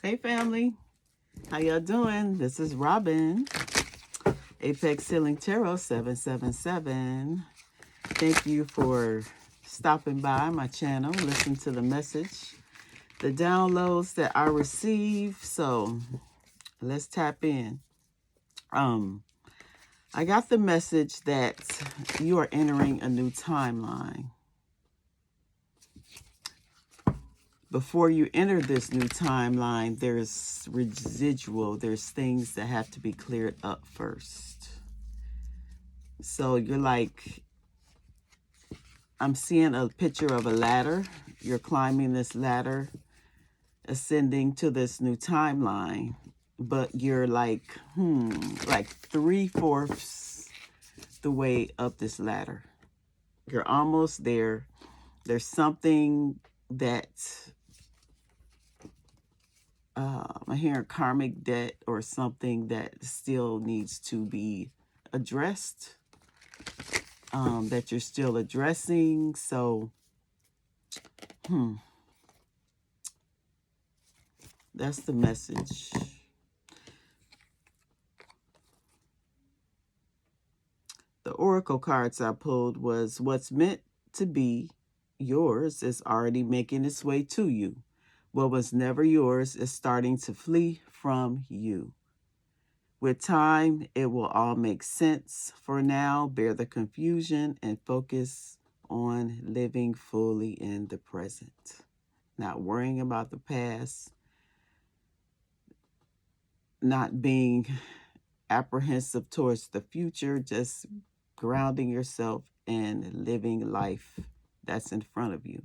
Hey family, how y'all doing? This is Robin, Apex Healing Tarot 777. Thank you for stopping by my channel, listen to the message, the downloads that I receive. So let's tap in. I got the message that you are entering a new timeline. Before you enter this new timeline, there's there's things that have to be cleared up first. So you're like, I'm seeing a picture of a ladder. You're climbing this ladder, ascending to this new timeline, but you're like 3/4 the way up this ladder. You're almost there. There's something that I'm hearing karmic debt or something that still needs to be addressed, that you're still addressing. So, that's the message. The oracle cards I pulled was what's meant to be yours is already making its way to you. What was never yours is starting to flee from you. With time, it will all make sense. For now, bear the confusion and focus on living fully in the present. Not worrying about the past, not being apprehensive towards the future, just grounding yourself and living life that's in front of you.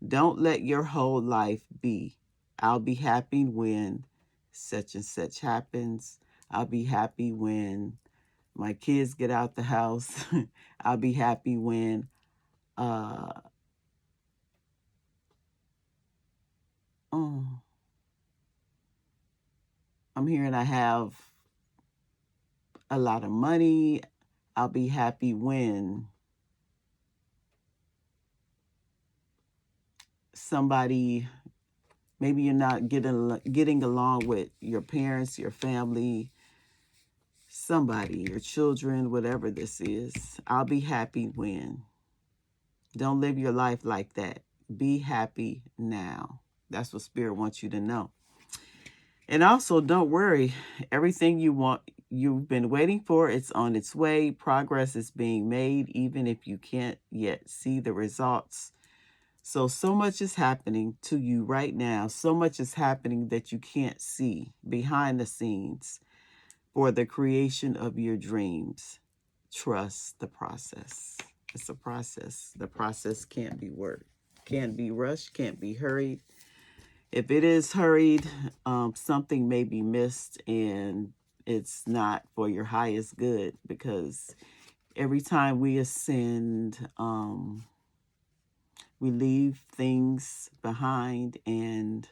Don't let your whole life be, I'll be happy when such and such happens. I'll be happy when my kids get out the house. I'll be happy when I'm hearing I have a lot of money. I'll be happy when somebody, maybe you're not getting along with your parents, your family, somebody, your children, whatever this is. I'll be happy when. Don't live your life like that. Be happy now. That's what Spirit wants you to know. And also, don't worry. Everything you want, you've been waiting for, it's on its way. Progress is being made, even if you can't yet see the results. So much is happening to you right now. So much is happening that you can't see behind the scenes for the creation of your dreams. Trust the process. It's a process. The process can't be rushed, can't be hurried. If it is hurried, something may be missed, and it's not for your highest good, because every time we ascend, we leave things behind and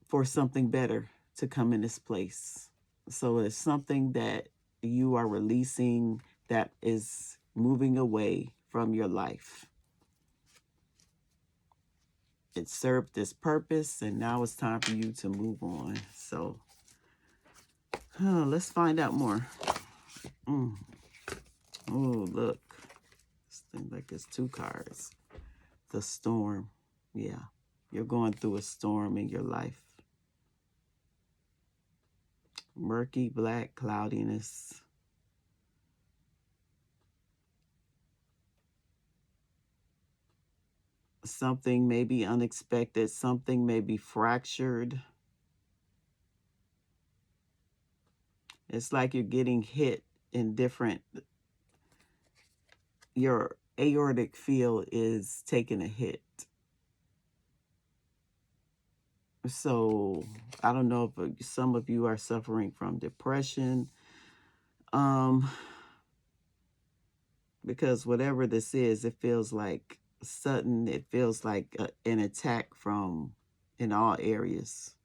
for something better to come in its place. So it's something that you are releasing that is moving away from your life. It served this purpose, and now it's time for you to move on. So let's find out more. Oh, look. This thing like it's 2 cards. The storm. Yeah. You're going through a storm in your life. Murky, black, cloudiness. Something may be unexpected. Something may be fractured. It's like you're getting hit in different... Your aortic field is taking a hit. So I don't know if some of you are suffering from depression. Because whatever this is, it feels like sudden. It feels like an attack from in all areas.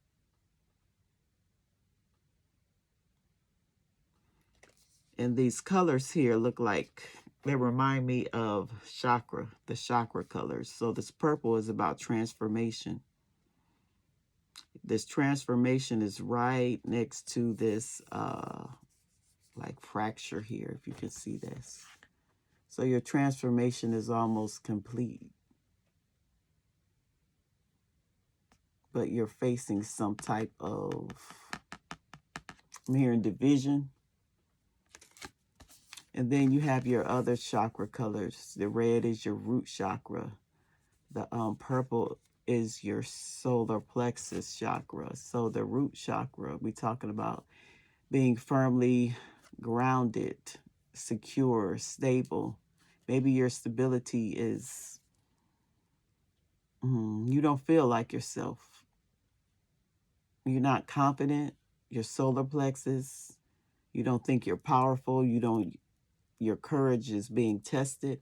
And these colors here look like, they remind me of chakra, the chakra colors. So this purple is about transformation. This transformation is right next to this like fracture here, if you can see this. So your transformation is almost complete. But you're facing some type of, I'm hearing division. And then you have your other chakra colors. The red is your root chakra. The purple is your solar plexus chakra. So the root chakra, we're talking about being firmly grounded, secure, stable. Maybe your stability is, you don't feel like yourself. You're not confident. Your solar plexus, you don't think you're powerful. Your courage is being tested.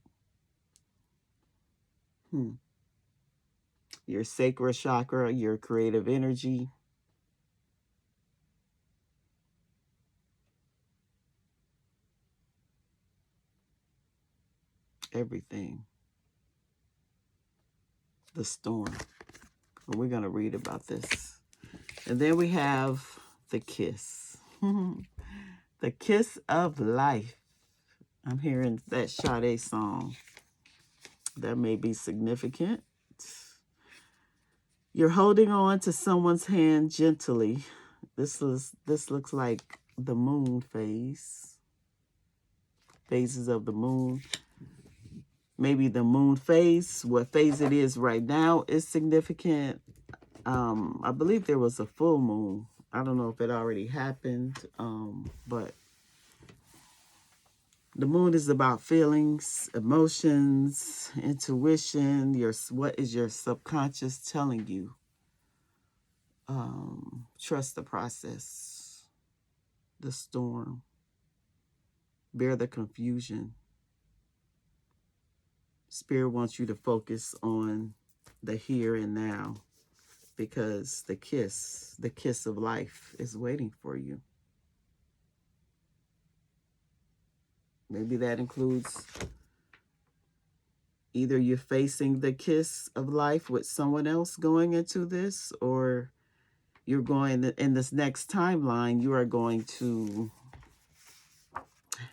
Your sacral chakra, your creative energy. Everything. The storm. We're going to read about this. And then we have the kiss. The kiss of life. I'm hearing that Sade song. That may be significant. You're holding on to someone's hand gently. This looks like the moon phase. Phases of the moon. Maybe the moon phase, what phase it is right now, is significant. I believe there was a full moon. I don't know if it already happened, but the moon is about feelings, emotions, intuition. What is your subconscious telling you? Trust the process, the storm, bear the confusion. Spirit wants you to focus on the here and now, because the kiss of life is waiting for you. Maybe that includes either you're facing the kiss of life with someone else going into this, or you're going in this next timeline, you are going to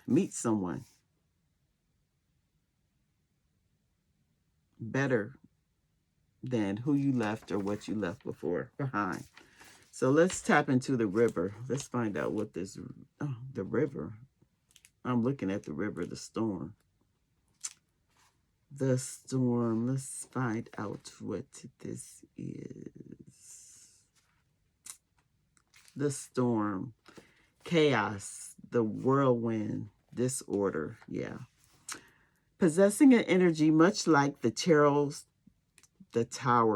meet someone better than who you left or what you left behind. So let's tap into the river. Let's find out what this, the river. I'm looking at the river, the storm. The storm. Let's find out what this is. The storm. Chaos. The whirlwind. Disorder. Yeah. Possessing an energy much like the Tower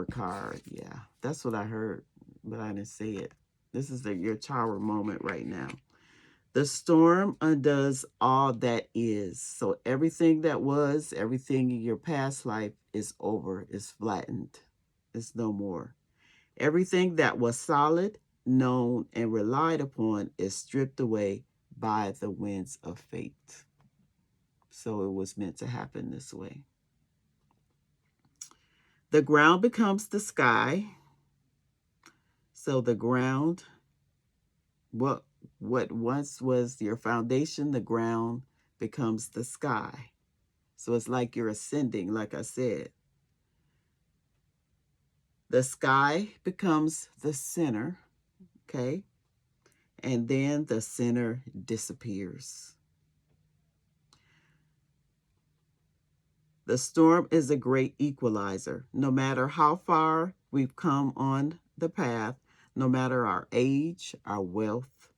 card. Yeah. That's what I heard, but I didn't say it. This is your Tower moment right now. The storm undoes all that is. So everything that was, everything in your past life is over, is flattened. It's no more. Everything that was solid, known, and relied upon is stripped away by the winds of fate. So it was meant to happen this way. The ground becomes the sky. So the ground, what once was your foundation, the ground becomes the sky. So it's like you're ascending, like I said. The sky becomes the center, okay? And then the center disappears. The storm is a great equalizer. No matter how far we've come on the path, no matter our age, our wealth,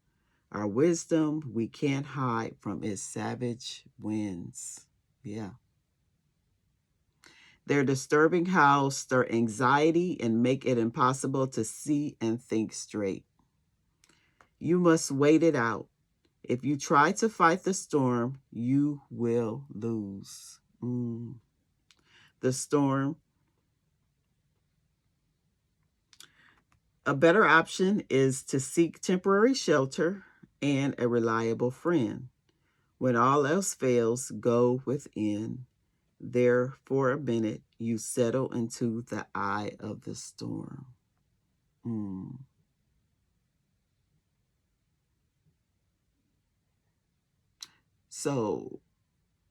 our wisdom, we can't hide from its savage winds. Yeah. Their disturbing howls stir anxiety and make it impossible to see and think straight. You must wait it out. If you try to fight the storm, you will lose. The storm. A better option is to seek temporary shelter and a reliable friend. When all else fails, go within. There, for a minute, you settle into the eye of the storm. Mm. So,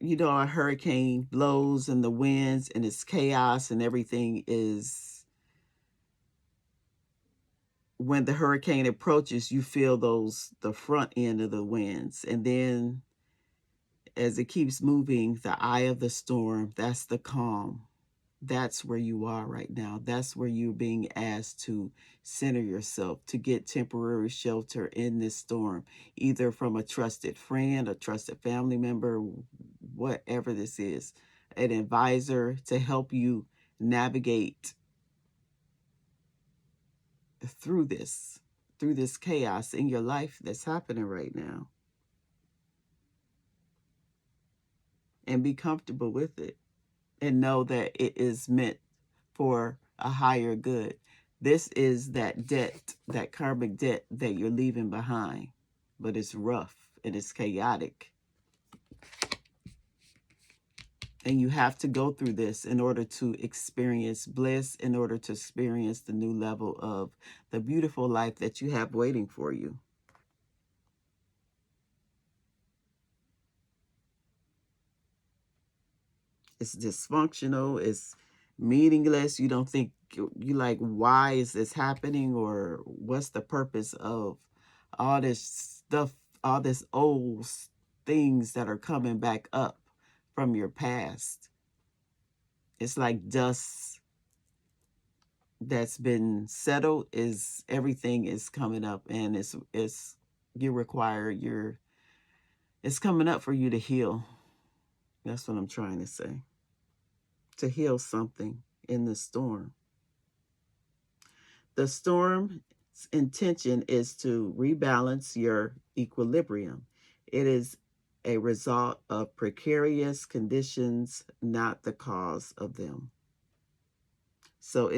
a hurricane blows and the winds and it's chaos and everything is, when the hurricane approaches, you feel the front end of the winds. And then as it keeps moving, the eye of the storm, that's the calm. That's where you are right now. That's where you're being asked to center yourself, to get temporary shelter in this storm, either from a trusted friend, a trusted family member, whatever this is, an advisor to help you navigate through this chaos in your life that's happening right now, and be comfortable with it and know that it is meant for a higher good. This is that debt, that karmic debt that you're leaving behind, but it's rough and it's chaotic. And you have to go through this in order to experience bliss, in order to experience the new level of the beautiful life that you have waiting for you. It's dysfunctional. It's meaningless. You don't think, you like, why is this happening? Or what's the purpose of all this stuff, all this old things that are coming back up from your past? It's like dust that's been settled. Is everything is coming up, and it's you require your it's coming up for you to heal. That's what I'm trying to say. To heal something in the storm. The storm's intention is to rebalance your equilibrium. It is a result of precarious conditions, not the cause of them. So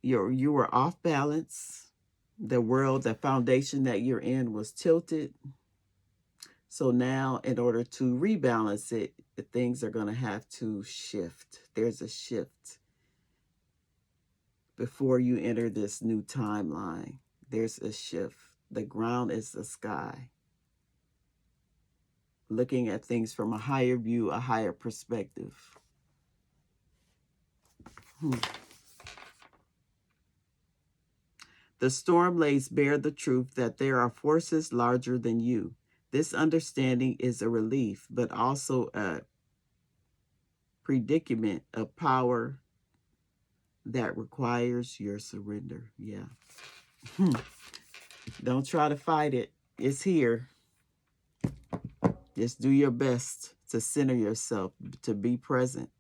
you were off balance. The world, the foundation that you're in was tilted. So now, in order to rebalance it, things are going to have to shift. There's a shift before you enter this new timeline. There's a shift. The ground is the sky. Looking at things from a higher view, a higher perspective. The storm lays bare the truth that there are forces larger than you. This understanding is a relief, but also a predicament of power that requires your surrender. Yeah. Don't try to fight it. It's here. Just do your best to center yourself, to be present.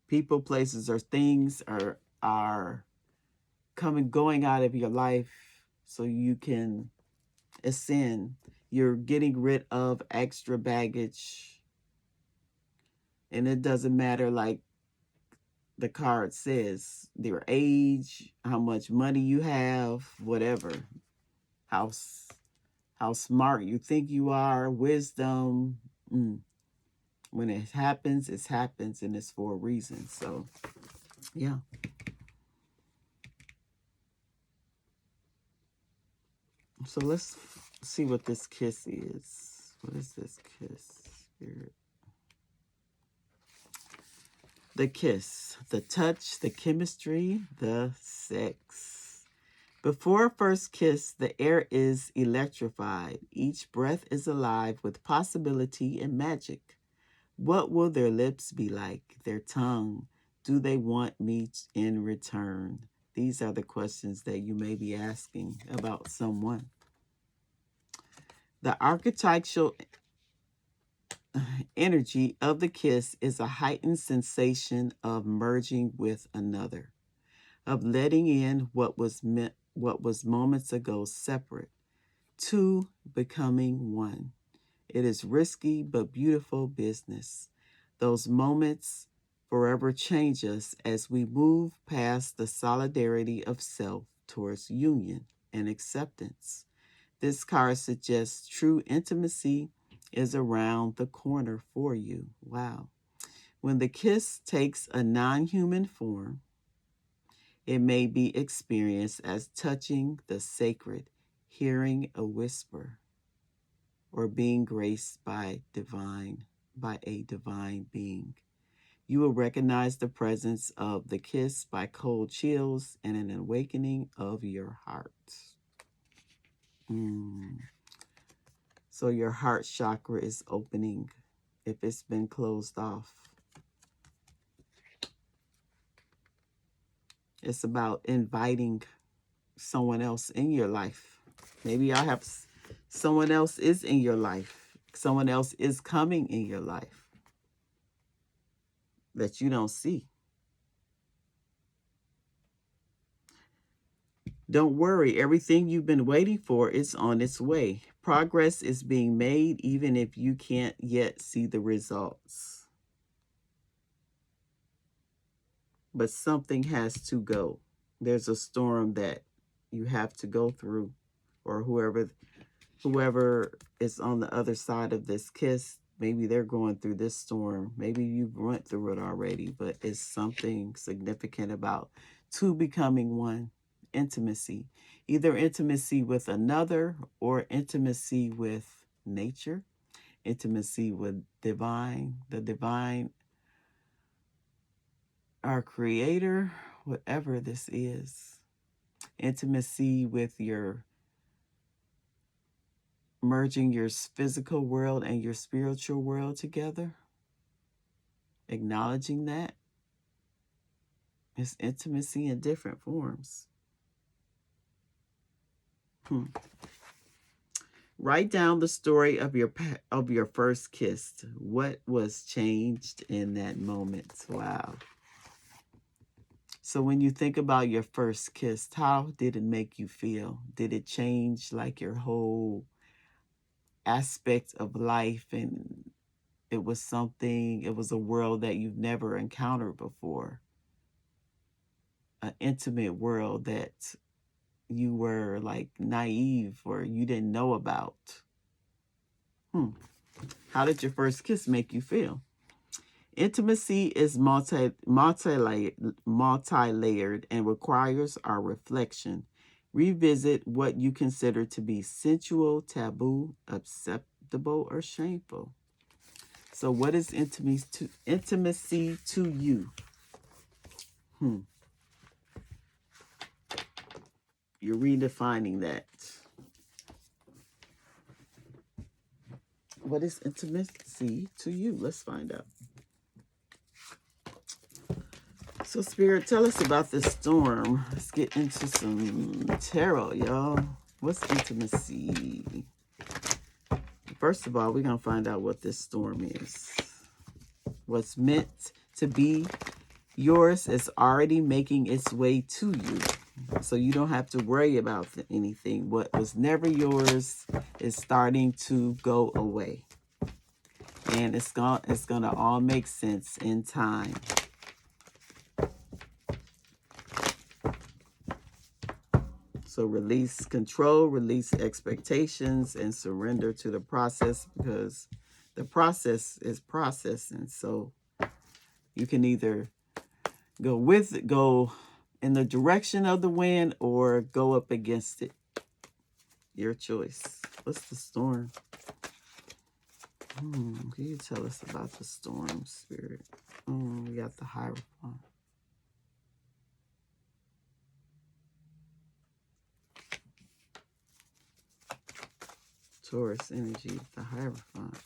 People, places, or things are going out of your life so you can ascend. You're getting rid of extra baggage. And it doesn't matter, like the card says, your age, how much money you have, whatever, how smart you think you are, wisdom. When it happens, and it's for a reason. So, yeah. So let's see what this kiss is. What is this kiss, Spirit? The kiss, the touch, the chemistry, the sex. Before a first kiss, the air is electrified. Each breath is alive with possibility and magic. What will their lips be like? Their tongue? Do they want me in return? These are the questions that you may be asking about someone. The archetypal energy of the kiss is a heightened sensation of merging with another, of letting in what was moments ago separate, two becoming one. It is risky but beautiful business. Those moments forever change us as we move past the solidarity of self towards union and acceptance. This card suggests true intimacy is around the corner for you. Wow. When the kiss takes a non-human form, It may be experienced as touching the sacred, hearing a whisper, or being graced by a divine being. You will recognize the presence of the kiss by cold chills and an awakening of your heart. So your heart chakra is opening if it's been closed off. It's about inviting someone else in your life. Maybe I have someone else is in your life. Someone else is coming in your life that you don't see. Don't worry, everything you've been waiting for is on its way. Progress is being made even if you can't yet see the results. But something has to go. There's a storm that you have to go through, or whoever is on the other side of this kiss, maybe they're going through this storm. Maybe you went through it already, but it's something significant about two becoming one. Intimacy, either intimacy with another or intimacy with nature, intimacy with the divine, our creator, whatever this is. Intimacy with your merging your physical world and your spiritual world together. Acknowledging that it's intimacy in different forms. Write down the story of your first kiss. What was changed in that moment? Wow. So when you think about your first kiss, how did it make you feel? Did it change like your whole aspect of life, and it was a world that you've never encountered before? An intimate world that you were like naive or you didn't know about. How did your first kiss make you feel? Intimacy is multi-layered and requires our reflection. Revisit what you consider to be sensual, taboo, acceptable, or shameful. So what is intimacy to you? You're redefining that. What is intimacy to you? Let's find out. So, Spirit, tell us about this storm. Let's get into some tarot, y'all. What's intimacy? First of all, we're going to find out what this storm is. What's meant to be yours is already making its way to you. So you don't have to worry about anything. What was never yours is starting to go away. And it's gonna all make sense in time. So release control, release expectations, and surrender to the process, because the process is processing. So you can either go in the direction of the wind or go up against it. Your choice. What's the storm? Can you tell us about the storm, Spirit? We got the Hierophant. Taurus energy, the Hierophant.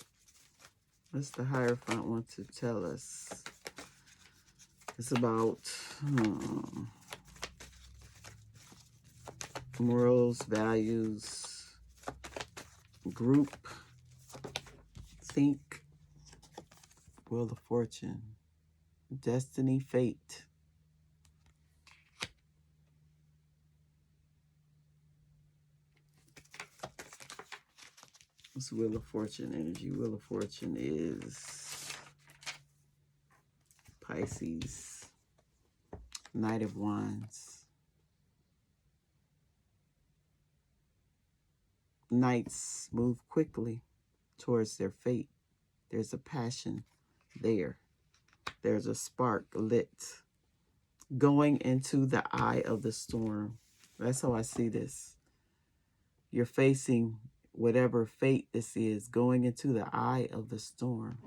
What's the Hierophant want to tell us? It's about morals, values, group, think, Wheel of Fortune, destiny, fate. What's Wheel of Fortune energy? Wheel of Fortune is Pisces, Knight of Wands. Knights move quickly towards their fate. There's a passion there. There's a spark lit. Going into the eye of the storm. That's how I see this. You're facing whatever fate this is, going into the eye of the storm.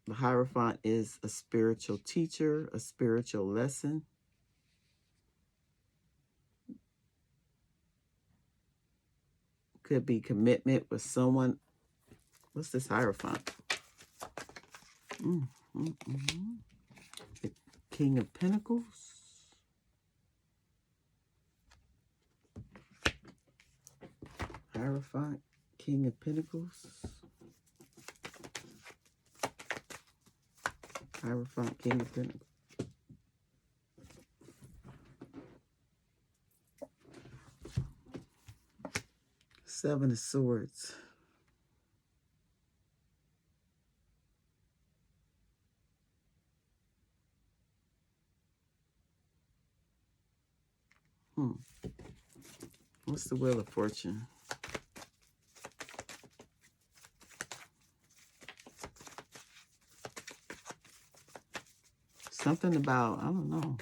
The Hierophant is a spiritual teacher, a spiritual lesson. Could be commitment with someone. What's this Hierophant? The King of Pentacles. Hierophant, King of Pentacles. Hierophant, King of Pentacles. Seven of Swords. What's the Wheel of Fortune? Something about, I don't know,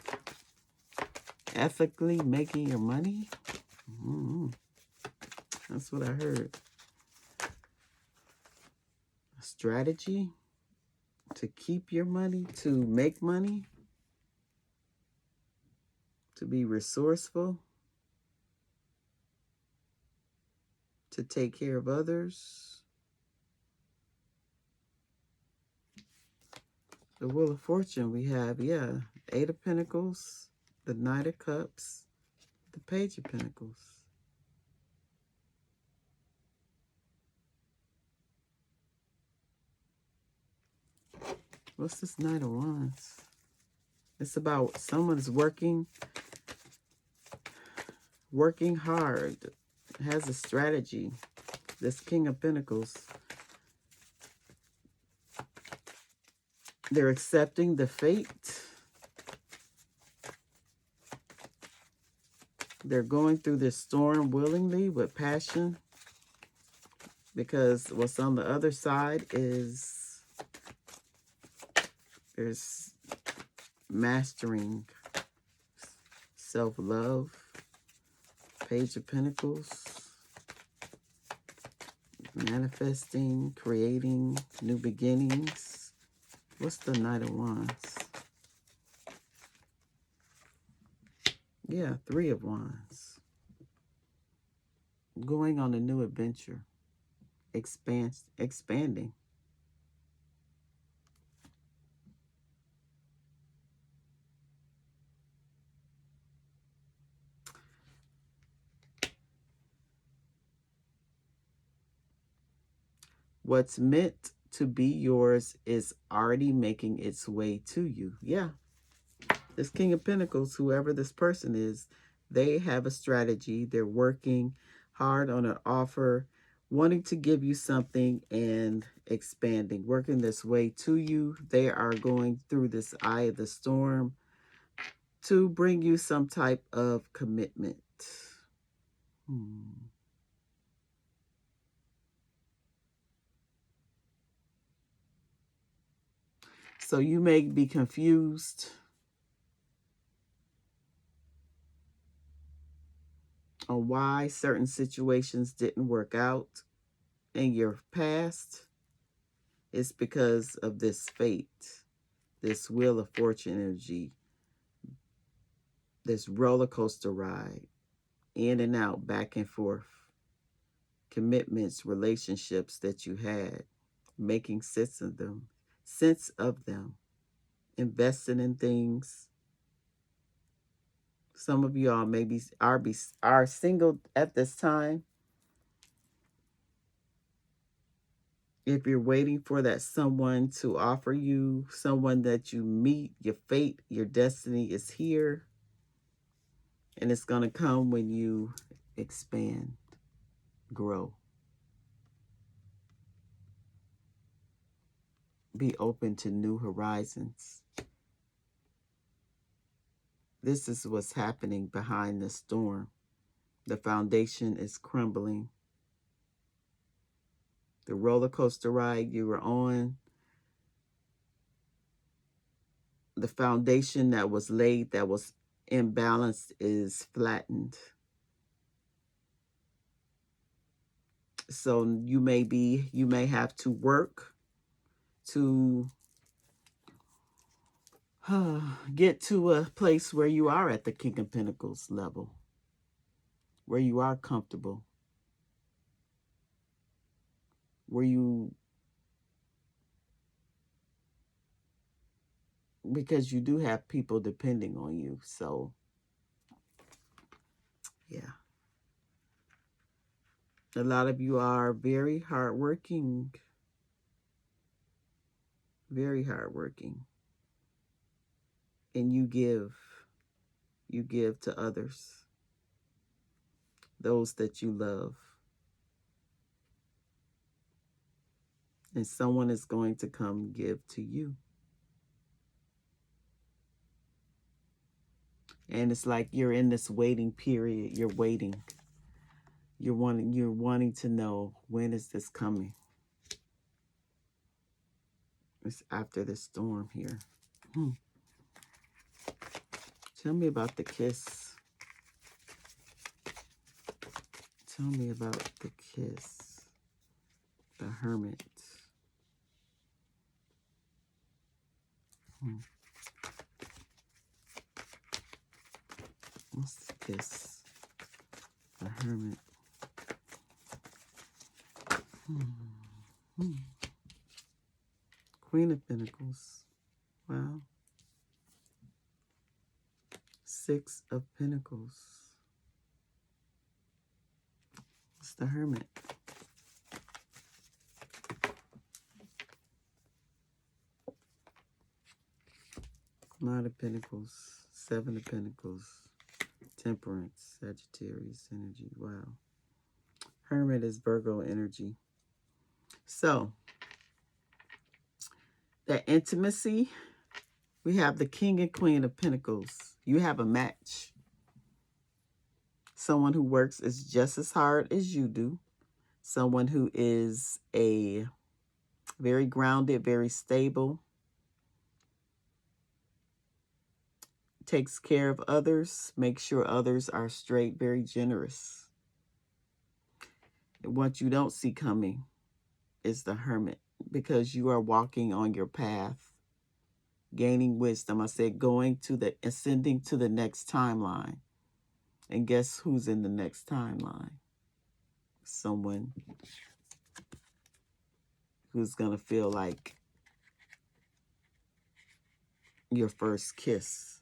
ethically making your money? That's what I heard. A strategy to keep your money, to make money, to be resourceful, to take care of others. The Wheel of Fortune, we have, Eight of Pentacles, the Knight of Cups, the Page of Pentacles. What's this Knight of Wands? It's about someone's working hard, has a strategy. This King of Pentacles, they're accepting the fate. They're going through this storm willingly with passion, because what's on the other side is there's mastering self-love. Page of Pentacles, manifesting, creating new beginnings. What's the Knight of Wands? Yeah, Three of Wands. Going on a new adventure. Expanding. What's meant to be yours is already making its way to you. Yeah. This King of Pentacles, whoever this person is, they have a strategy. They're working hard on an offer, wanting to give you something and expanding, working this way to you. They are going through this eye of the storm to bring you some type of commitment. So you may be confused on why certain situations didn't work out in your past. It's because of this fate, this Wheel of Fortune energy, this roller coaster ride, in and out, back and forth, commitments, relationships that you had, making sense of them, investing in things. Some of you all maybe are single at this time. If you're waiting for that someone to offer you, someone that you meet, your fate, your destiny is here. And it's going to come when you expand, grow. Be open to new horizons. This is what's happening behind the storm. The foundation is crumbling. The roller coaster ride you were on The foundation that was laid, that was imbalanced, is flattened. So you may have to work to get to a place where you are at the King of Pentacles level, where you are comfortable, where you, because you do have people depending on you. So yeah, a lot of you are very hardworking, very hardworking, and you give to others, those that you love, and someone is going to come give to you. And it's like you're in this waiting period. You're waiting. You're wanting to know, when is this coming? It's after the storm here. Tell me about the kiss. Tell me about the kiss. The Hermit. What's the kiss? The Hermit. Queen of Pentacles. Wow. Six of Pentacles. It's the Hermit. Knight of Pentacles. Seven of Pentacles. Temperance. Sagittarius energy. Wow. Hermit is Virgo energy. So, that intimacy, we have the King and Queen of Pentacles. You have a match. Someone who works is just as hard as you do. Someone who is a very grounded, very stable, takes care of others, makes sure others are straight, very generous. And what you don't see coming is the Hermit, because you are walking on your path, gaining wisdom. I said ascending to the next timeline. And guess who's in the next timeline? Someone who's going to feel like your first kiss,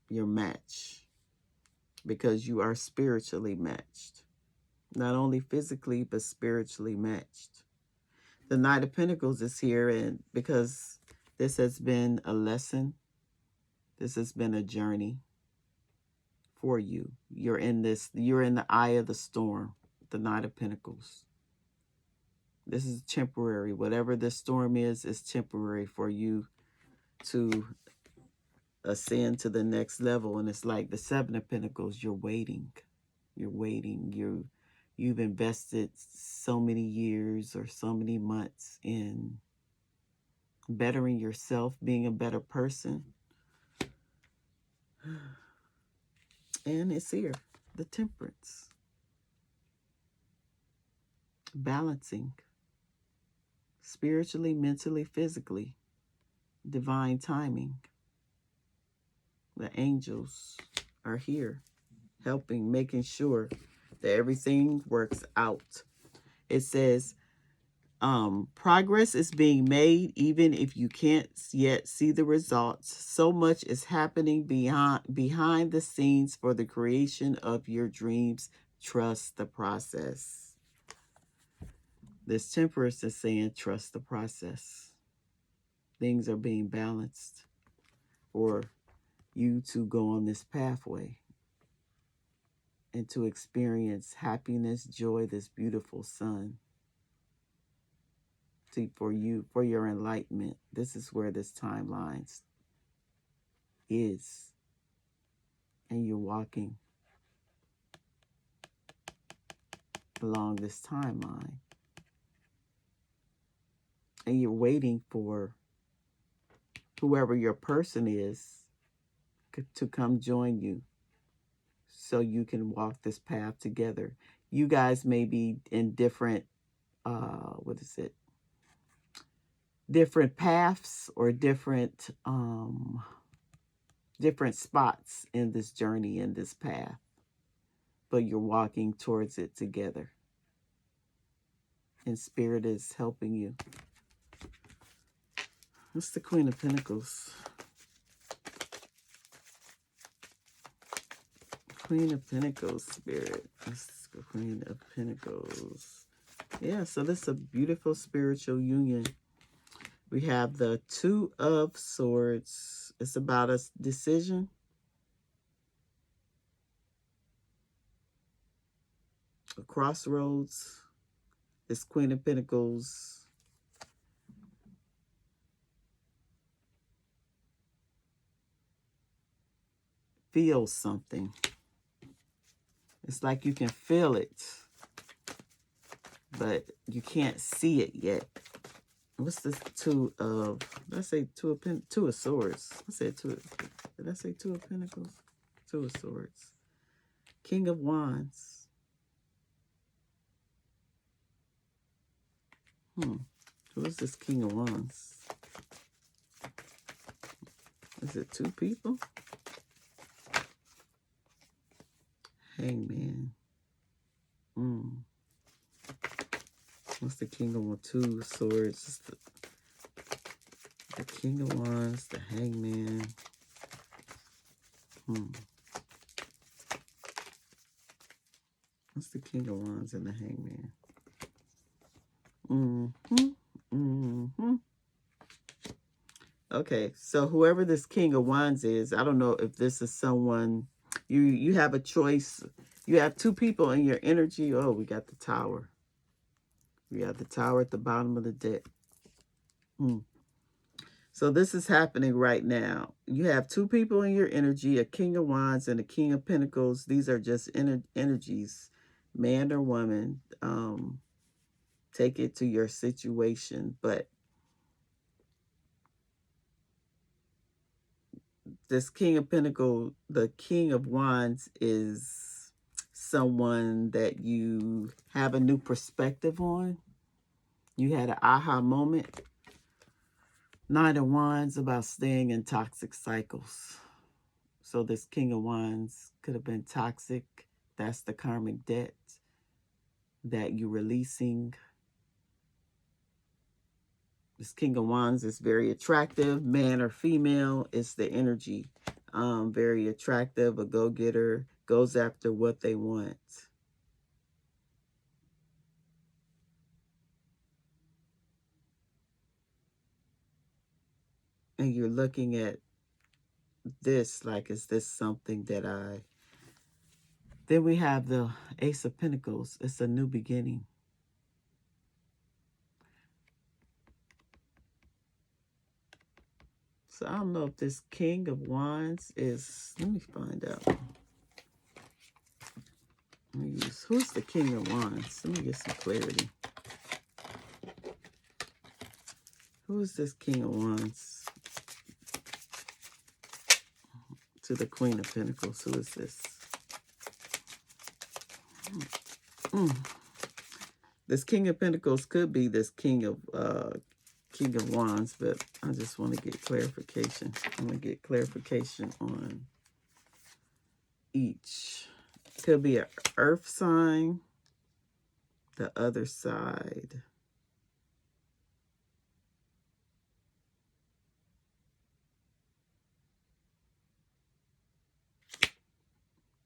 your match, because you are spiritually matched. Not only physically, but spiritually matched. The Knight of Pentacles is here, and because this has been a lesson, this has been a journey for you. You're in the eye of the storm, the Knight of Pentacles. This is temporary. Whatever this storm is temporary for you to ascend to the next level. And it's like the Seven of Pentacles, you're waiting. You're waiting. You've invested so many years or so many months in bettering yourself, being a better person. And it's here, the Temperance. Balancing. Spiritually, mentally, physically. Divine timing. The angels are here, helping, making sure that everything works out. It says, progress is being made even if you can't yet see the results. So much is happening behind the scenes for the creation of your dreams. Trust the process. This Temperance is saying, trust the process. Things are being balanced for you to go on this pathway and to experience happiness, joy, this beautiful sun. For you, for your enlightenment. This is where this timeline is. And you're walking along this timeline. And you're waiting for whoever your person is, to come join you so you can walk this path together. You guys may be in different, different paths or different spots in this journey, in this path, but you're walking towards it together. And Spirit is helping you. What's the Queen of Pentacles? Queen of Pentacles, Spirit. That's the Queen of Pentacles. Yeah, so this is a beautiful spiritual union. We have the Two of Swords. It's about a decision. A crossroads. This Queen of Pentacles feels something. It's like you can feel it, but you can't see it yet. What's this Two of, did I say Two of Swords? I said did I say Two of Pentacles? Two of Swords. King of Wands. Who is this King of Wands? Is it two people? Hangman. What's the King of Two Swords? The King of Wands, the Hangman. What's the King of Wands and the Hangman? Okay, so whoever this King of Wands is, I don't know if this is someone, you have a choice. You have two people in your energy. Oh, we got the Tower. We have the Tower at the bottom of the deck. So this is happening right now. You have two people in your energy, a King of Wands and a King of Pentacles. These are just energies, man or woman. Take it to your situation. But this King of Pentacles, the King of Wands, is someone that you have a new perspective on. You had an aha moment. Nine of Wands, about staying in toxic cycles. So this King of Wands could have been toxic. That's the karmic debt that you're releasing. This King of Wands is very attractive, man or female. It's the energy. Very attractive, a go-getter, goes after what they want. And you're looking at this like, is this something that I... Then we have the Ace of Pentacles. It's a new beginning. So I don't know if this King of Wands is... Let me find out. Who's the King of Wands? Let me get some clarity. Who is this King of Wands? To the Queen of Pentacles. Who is this? This King of Pentacles could be this King of Wands, but I just want to get clarification. I want to get clarification on each. Could be an earth sign. The other side.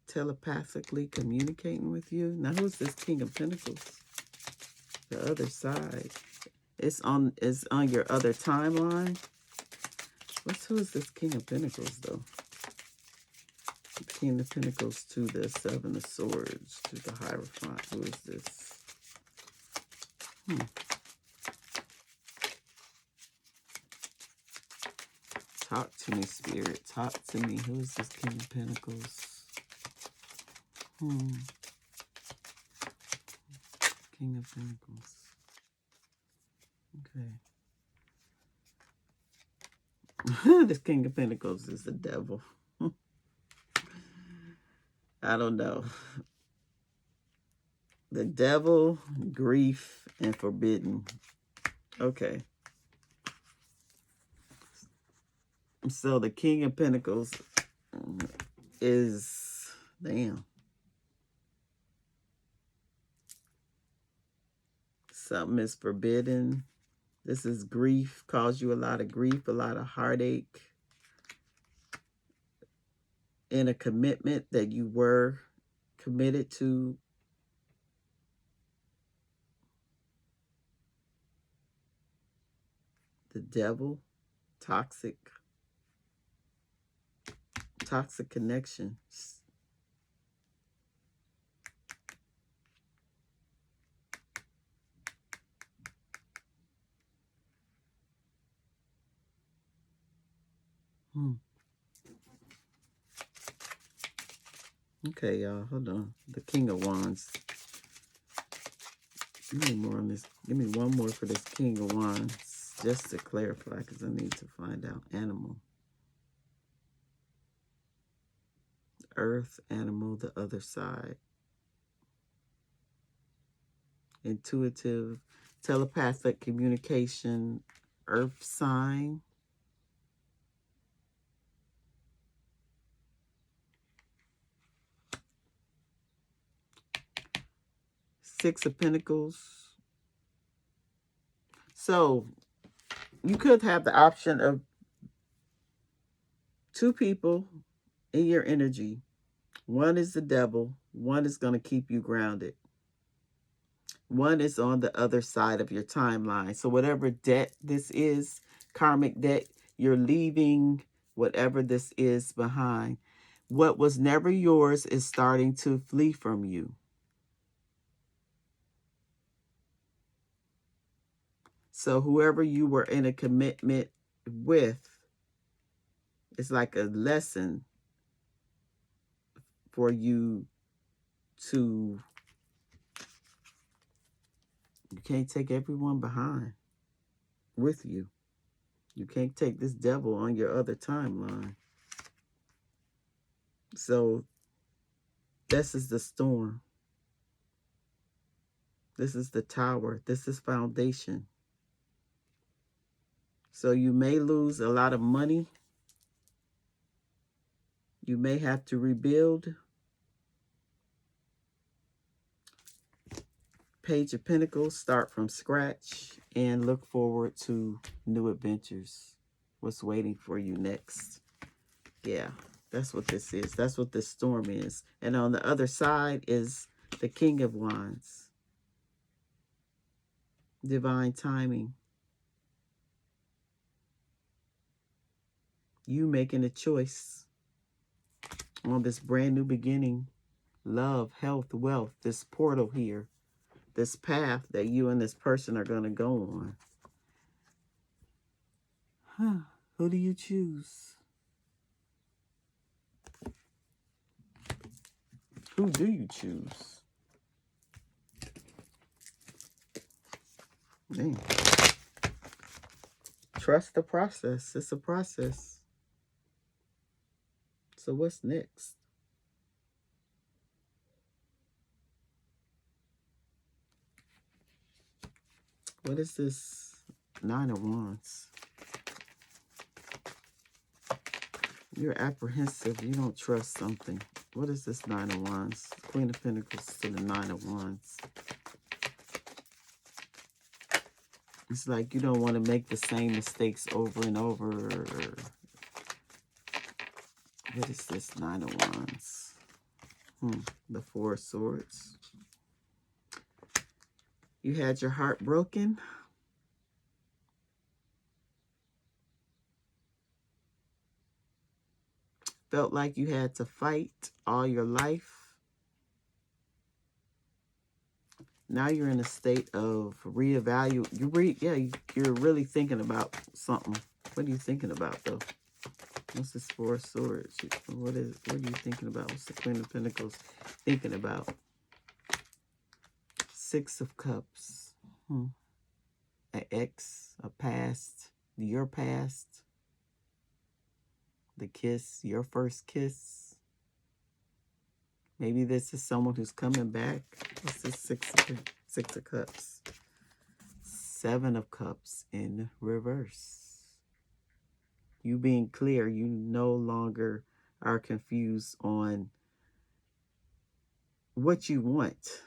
Telepathically communicating with you. Now, who's this King of Pentacles? The other side. It's on your other timeline. Who is this King of Pentacles, though? The King of Pentacles to the Seven of Swords, to the Hierophant. Who is this? Talk to me, Spirit. Talk to me. Who is this King of Pentacles? King of Pentacles. Okay. This King of Pentacles is the devil. I don't know. The devil, grief, and forbidden. Okay. So the King of Pentacles is, damn. Something is forbidden. This is grief, caused you a lot of grief, a lot of heartache. In a commitment that you were committed to. The devil, toxic connections. Okay, y'all, hold on. The King of Wands. Give me more on this. Give me one more for this King of Wands, just to clarify, because I need to find out. Animal. Earth, animal, the other side. Intuitive, telepathic communication, earth sign. Six of Pentacles. So you could have the option of two people in your energy. One is the devil. One is going to keep you grounded. One is on the other side of your timeline. So whatever debt this is, karmic debt, you're leaving whatever this is behind. What was never yours is starting to flee from you. So whoever you were in a commitment with, it's like a lesson for you to, you can't take everyone behind with you. You can't take this devil on your other timeline. So this is the storm. This is the tower. This is foundation. So you may lose a lot of money. You may have to rebuild. Page of Pentacles, start from scratch and look forward to new adventures. What's waiting for you next? Yeah, that's what this is. That's what this storm is. And on the other side is the King of Wands. Divine timing. You making a choice on this brand new beginning. Love, health, wealth, this portal here. This path that you and this person are going to go on. Who do you choose? Who do you choose? Man. Trust the process. It's a process. So what's next? What is this Nine of Wands? You're apprehensive. You don't trust something. What is this Nine of Wands? Queen of Pentacles to the Nine of Wands. It's like you don't want to make the same mistakes over and over. What is this Nine of Wands? The Four of Swords. You had your heart broken. Felt like you had to fight all your life. Now you're in a state of reevaluate. You're really thinking about something. What are you thinking about, though? What's this Four of Swords? What are you thinking about? What's the Queen of Pentacles thinking about? Six of Cups. An ex, a past, your past. The kiss, your first kiss. Maybe this is someone who's coming back. What's this? Six of Cups. Seven of Cups in reverse. You being clear, you no longer are confused on what you want.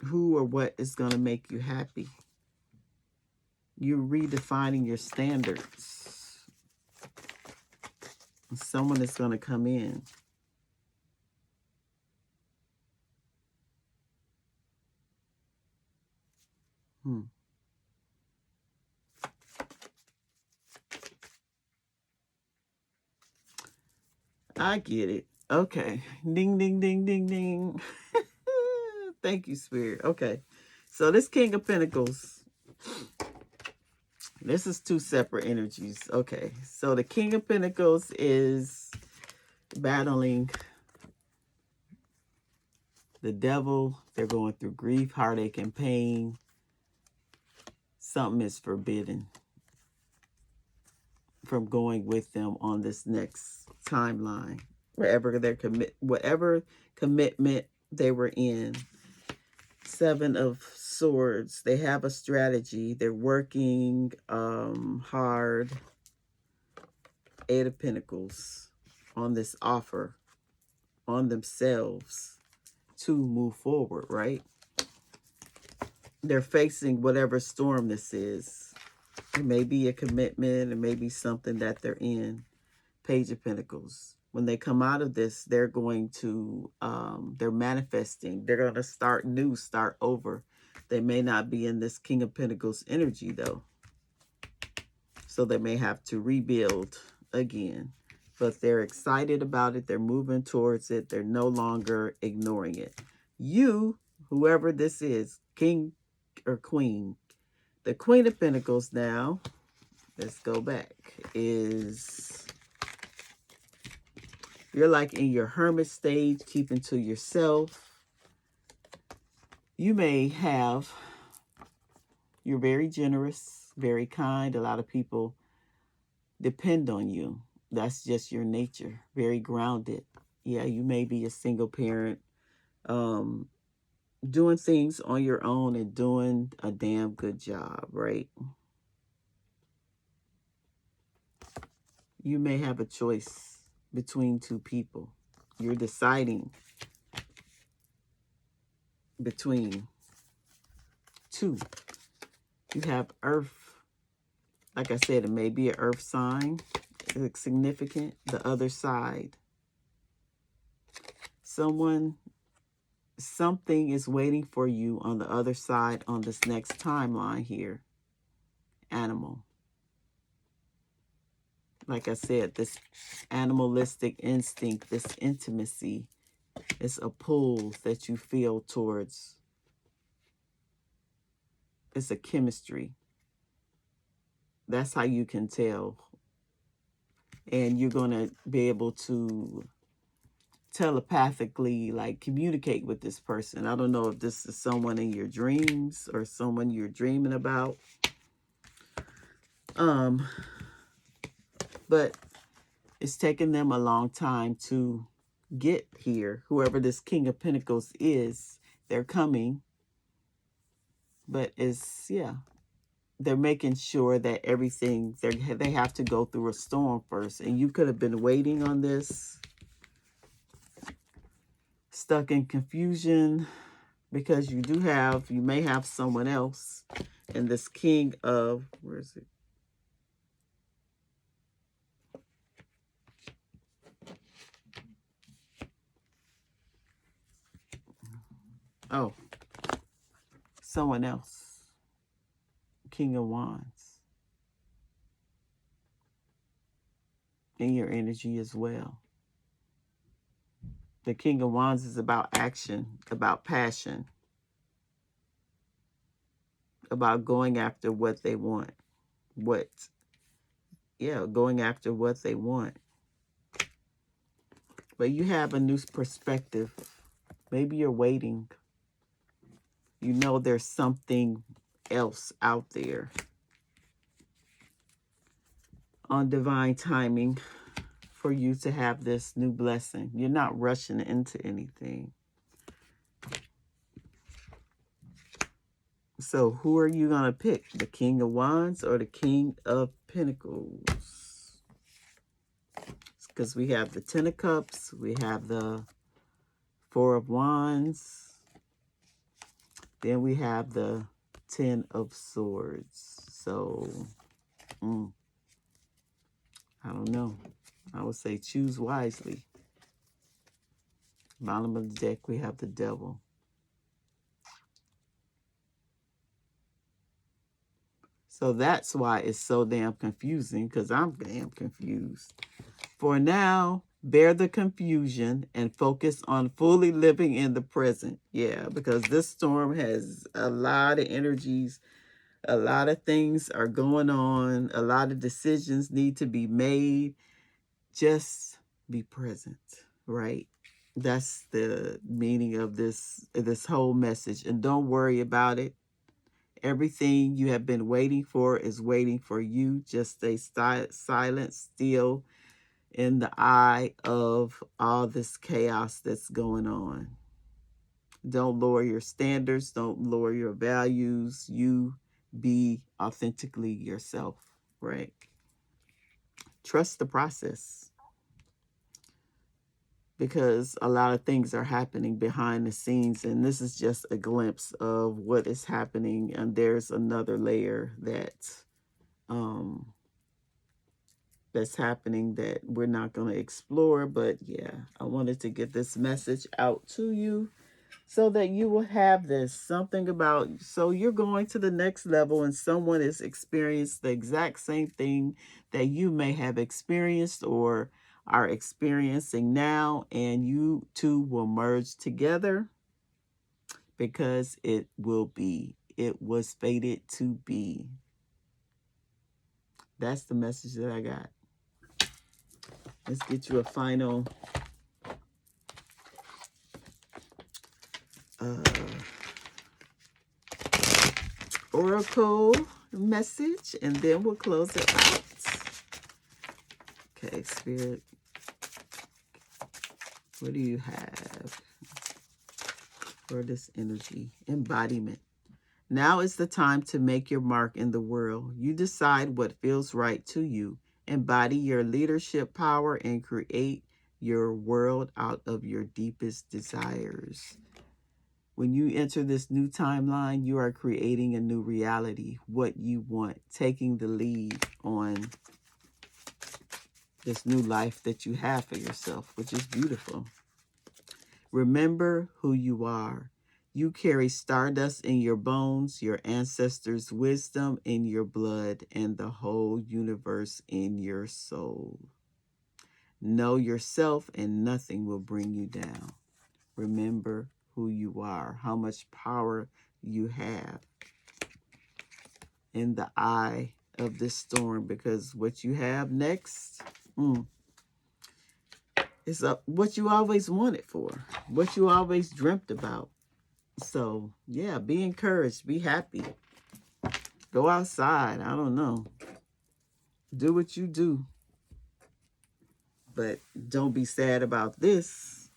Who or what is going to make you happy. You're redefining your standards. Someone is going to come in. I get it. Okay. Ding, ding, ding, ding, ding. Thank you, Spirit. Okay. So this King of Pentacles, this is two separate energies. Okay. So the King of Pentacles is battling the devil. They're going through grief, heartache, and pain. Something is forbidden from going with them on this next timeline. Whatever commitment they were in. Seven of Swords. They have a strategy. They're working hard. Eight of Pentacles on this offer on themselves to move forward, right? They're facing whatever storm this is. It may be a commitment. It may be something that they're in. Page of Pentacles. When they come out of this, they're going to, they're manifesting. They're going to start new, start over. They may not be in this King of Pentacles energy, though. So they may have to rebuild again. But they're excited about it. They're moving towards it. They're no longer ignoring it. You, whoever this is, king or queen, the Queen of Pentacles now, let's go back, is... You're like in your hermit stage, keeping to yourself. You may have, you're very generous, very kind. A lot of people depend on you. That's just your nature. Very grounded. Yeah, you may be a single parent, doing things on your own and doing a damn good job, right? You may have a choice between two people. You're deciding between two. You have Earth. Like I said, it may be an Earth sign. It's significant. The other side. Something is waiting for you on the other side on this next timeline here. Animal. Like I said, this animalistic instinct, this intimacy, is a pull that you feel towards. It's a chemistry. That's how you can tell. And you're going to be able to telepathically, like, communicate with this person. I don't know if this is someone in your dreams or someone you're dreaming about. But it's taken them a long time to get here. Whoever this King of Pentacles is, they're coming. But it's, yeah, they're making sure that everything, they have to go through a storm first. And you could have been waiting on this, stuck in confusion, because you may have someone else. And this King of, where is it? Oh, someone else. King of Wands. In your energy as well. The King of Wands is about action, about passion, about going after what they want. Going after what they want. But you have a new perspective. Maybe you're waiting. You know there's something else out there. on divine timing for you to have this new blessing. You're not rushing into anything. So who are you going to pick? The King of Wands or the King of Pentacles? Because we have the Ten of Cups. We have the Four of Wands. Then we have the Ten of Swords. So, I don't know. I would say choose wisely. Bottom of the deck, we have the Devil. So that's why it's so damn confusing, because I'm damn confused. For now, bear the confusion and focus on fully living in the present. Yeah, because this storm has a lot of energies. A lot of things are going on. A lot of decisions need to be made. Just be present, right? That's the meaning of this whole message. And don't worry about it. Everything you have been waiting for is waiting for you. Just stay silent, still in the eye of all this chaos that's going on. Don't lower your standards. Don't lower your values. You be authentically yourself, right? Trust the process, because a lot of things are happening behind the scenes, and this is just a glimpse of what is happening, and there's another layer that's happening that we're not going to explore. But yeah, I wanted to get this message out to you so that you will have this something about, so you're going to the next level and someone has experienced the exact same thing that you may have experienced or are experiencing now, and you two will merge together, because it was fated to be. That's the message that I got. Let's get you a final oracle message, and then we'll close it out. Okay, Spirit, what do you have for this energy? Embodiment. Now is the time to make your mark in the world. You decide what feels right to you. Embody your leadership power and create your world out of your deepest desires. When you enter this new timeline, you are creating a new reality, what you want, taking the lead on this new life that you have for yourself, which is beautiful. Remember who you are. You carry stardust in your bones, your ancestors' wisdom in your blood, and the whole universe in your soul. Know yourself, and nothing will bring you down. Remember who you are, how much power you have in the eye of this storm, because what you have next is what you always wanted for, what you always dreamt about. So, yeah, be encouraged. Be happy. Go outside. I don't know. Do what you do. But don't be sad about this.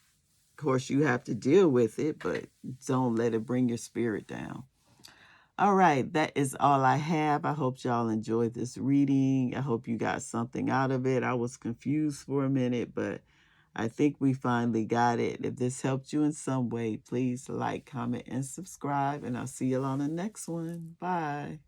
Of course, you have to deal with it, but don't let it bring your spirit down. All right, that is all I have. I hope y'all enjoyed this reading. I hope you got something out of it. I was confused for a minute, but I think we finally got it. If this helped you in some way, please like, comment, and subscribe. And I'll see you on the next one. Bye.